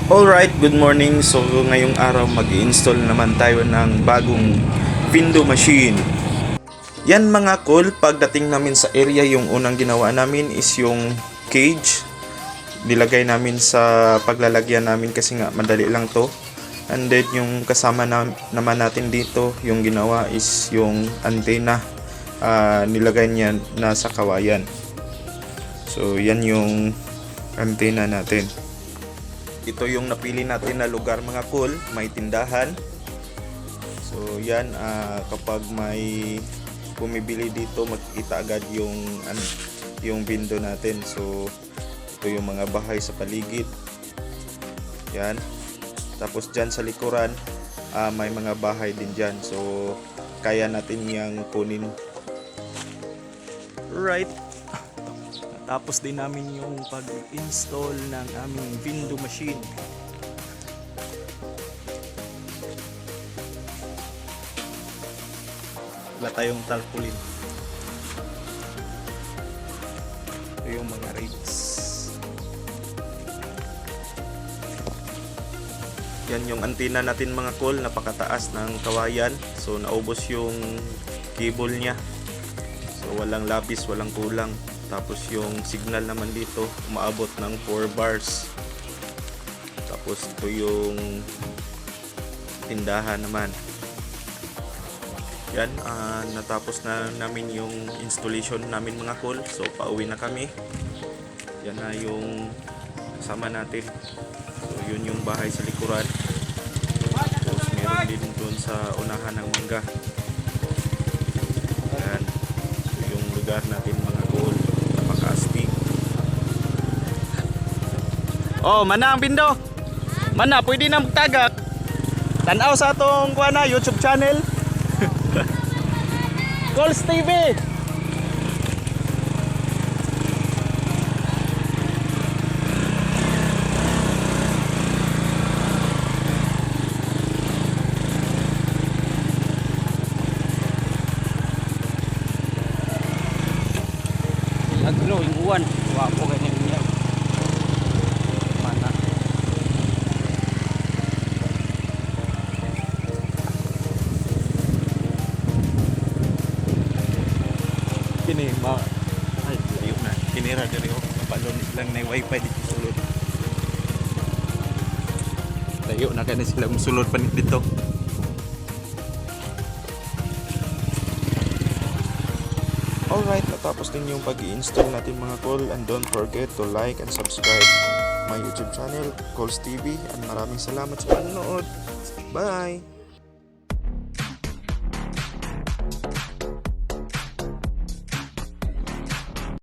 Alright, good morning. So ngayong araw mag-i-install naman tayo ng bagong window machine. Yan mga cool, pagdating namin sa area, yung unang ginawa namin is yung cage. Nilagay namin sa paglalagyan namin kasi nga madali lang to. And then yung kasama naman natin dito, yung ginawa is yung antena. Nilagay niya na sa kawayan. So yan yung antena natin. Ito yung napili natin na lugar mga cool, may tindahan. So yan, kapag may bumibili dito, makikita agad yung window natin. So ito yung mga bahay sa paligid. Yan. Tapos dyan sa likuran, may mga bahay din dyan. So kaya natin yang kunin. Right. Tapos din namin yung pag-install ng aming window machine. Wala tayong tarpaulin. Ito yung mga rails. Yan yung antena natin mga cool, napakataas ng kawayan. So naubos yung cable niya. So walang labis, walang kulang. Tapos yung signal naman dito umaabot ng 4 bars. Tapos ito yung tindahan naman. Yan, natapos na namin yung installation namin mga cool. So pauwi na kami. Yan na yung kasama natin. So yun yung bahay sa likuran. Tapos meron din doon sa unahan ng mangga. Yan, so yung lugar natin mga cool. Napaka-astig. Oh, mana ang bindo? Mana, pwede na magtagak. Tanaw sa atong YouTube channel. Coles TV. Agno yung uwan, wapo ganyan niya. Mana? Kini ay layo na. Kinira diri ho. Palon lang na wifi dito sulod. Layo na kani sila musulod pa dito. Alright, natapos din yung pag-i-install natin mga cool, and don't forget to like and subscribe my YouTube channel, Coles TV, and maraming salamat sa panonood. Bye!